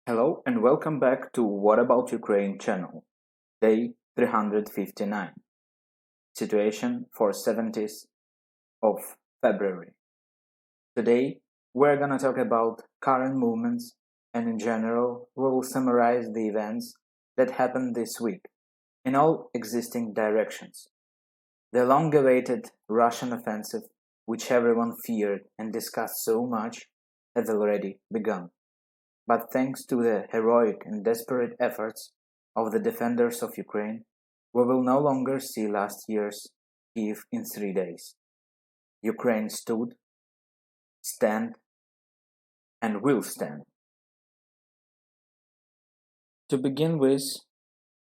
Hello and welcome back to What About Ukraine channel, day 359, situation for 70th of February. Today we're gonna talk about current movements and in general we will summarize the events that happened this week in all existing directions. The long-awaited Russian offensive, which everyone feared and discussed so much, has already begun. But thanks to the heroic and desperate efforts of the defenders of Ukraine, we will no longer see last year's Kiev in 3 days. Ukraine stood, stand, and will stand. To begin with,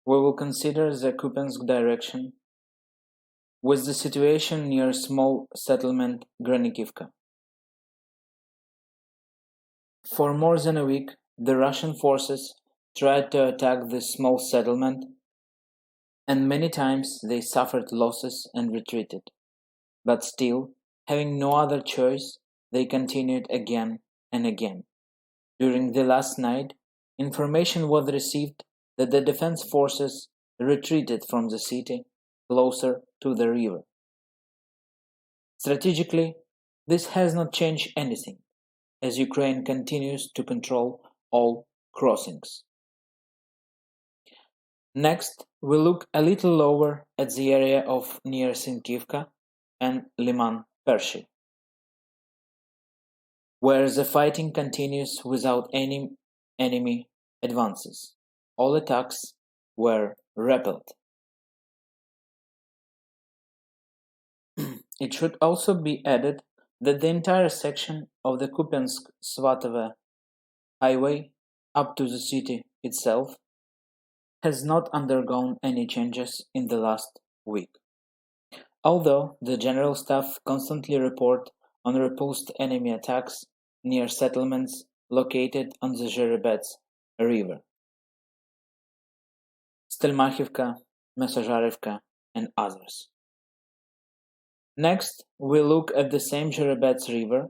we will consider the Kupiansk direction with the situation near small settlement Granikivka. For more than a week, the Russian forces tried to attack this small settlement, and many times they suffered losses and retreated. But still, having no other choice, they continued again and again. During the last night, information was received that the defense forces retreated from the city closer to the river. Strategically, this has not changed anything, as Ukraine continues to control all crossings. Next, we look a little lower at the area of near Sinkivka and Liman Pershi, where the fighting continues without any enemy advances. All attacks were repelled. It should also be added that the entire section of the Kupiansk-Svatovo highway up to the city itself has not undergone any changes in the last week. Although the General Staff constantly report on repulsed enemy attacks near settlements located on the Zherebets River, Stelmachivka, Mesozharivka, and others. Next, we look at the same Zherebets River,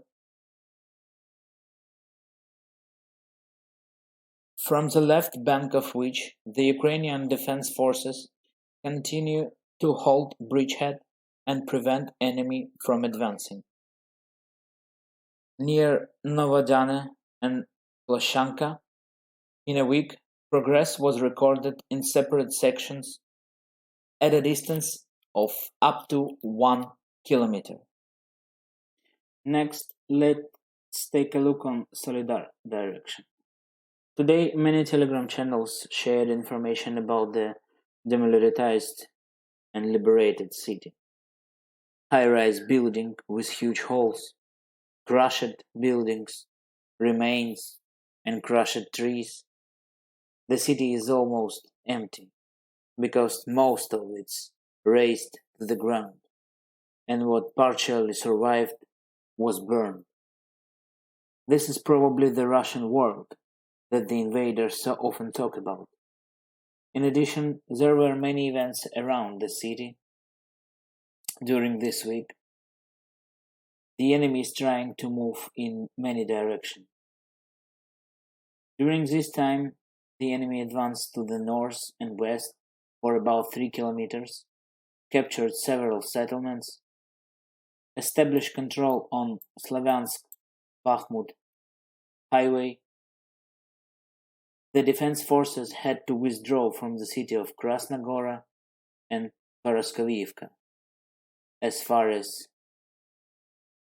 from the left bank of which the Ukrainian Defense Forces continue to hold bridgehead and prevent enemy from advancing. Near Novodyane and Ploshanka, in a week, progress was recorded in separate sections at a distance of up to 1 kilometer. Next, let's take a look on Solidar direction. Today, many Telegram channels shared information about the demilitarized and liberated city. High-rise building with huge holes, crushed buildings, remains, and crushed trees. The city is almost empty because most of it's razed to the ground, and what partially survived was burned. This is probably the Russian world that the invaders so often talk about. In addition, there were many events around the city during this week. The enemy is trying to move in many directions. During this time, the enemy advanced to the north and west for about 3 kilometers, captured several settlements, established control on Slavyansk-Bakhmut highway. The defense forces had to withdraw from the city of Krasnogora and Paraskoviivka, as far as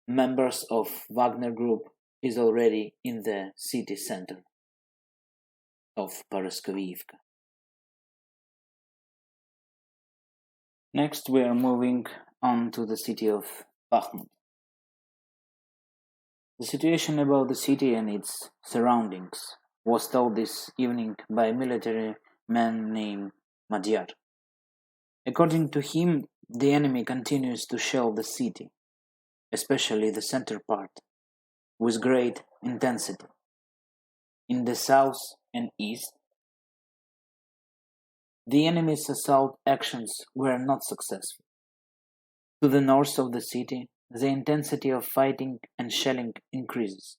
members of Wagner Group is already in the city center of Paraskoviivka. Next, we are moving on to the city of Bakhmut. The situation about the city and its surroundings was told this evening by a military man named Madyar. According to him, the enemy continues to shell the city, especially the center part, with great intensity. In the south and east, the enemy's assault actions were not successful. To the north of the city, the intensity of fighting and shelling increases,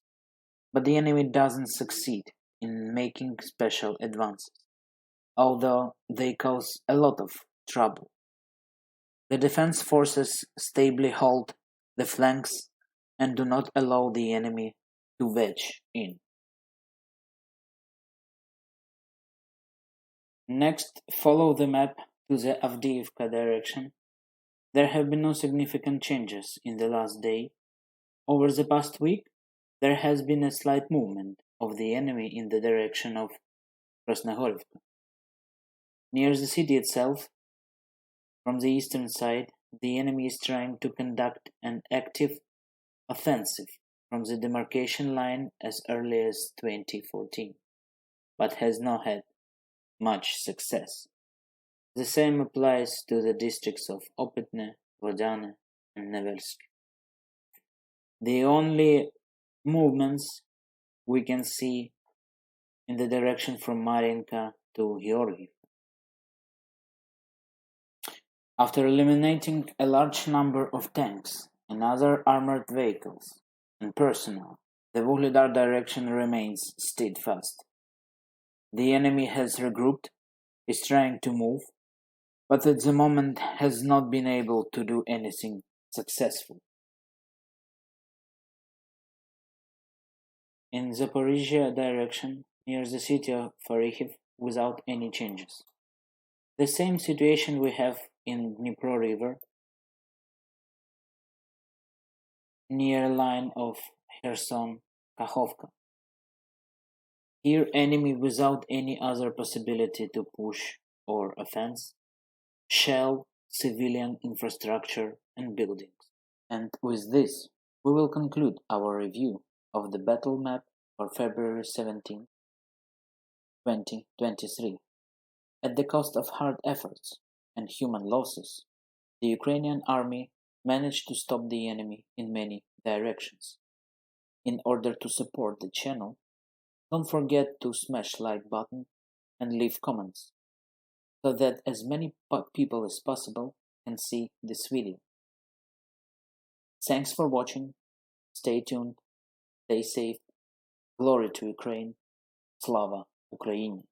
but the enemy doesn't succeed in making special advances, although they cause a lot of trouble. The defense forces stably hold the flanks and do not allow the enemy to wedge in. Next, follow the map to the Avdiivka direction. There have been no significant changes in the last day. Over the past week, there has been a slight movement of the enemy in the direction of Krasnogorivka. Near the city itself, from the eastern side, the enemy is trying to conduct an active offensive from the demarcation line as early as 2014, but has not had much success. The same applies to the districts of Opitne, Vodane, and Nevelsky. The only movements we can see in the direction from Mariinka to Georgiev. After eliminating a large number of tanks and other armored vehicles and personnel, the Vuhledar direction remains steadfast. The enemy has regrouped, is trying to move, but at the moment has not been able to do anything successful. In Zaporizhia direction, near the city of Farikhiv, without any changes. The same situation we have in Dnipro River, near line of Kherson-Kakhovka. Here enemy without any other possibility to push or offense, shell civilian infrastructure and buildings. And with this, we will conclude our review of the battle map for February 17, 2023. At the cost of hard efforts and human losses, the Ukrainian army managed to stop the enemy in many directions. In order to support the channel, don't forget to smash like button and leave comments so that as many people as possible can see this video. Thanks for watching. Stay tuned. Stay safe. Glory to Ukraine. Slava Ukraini.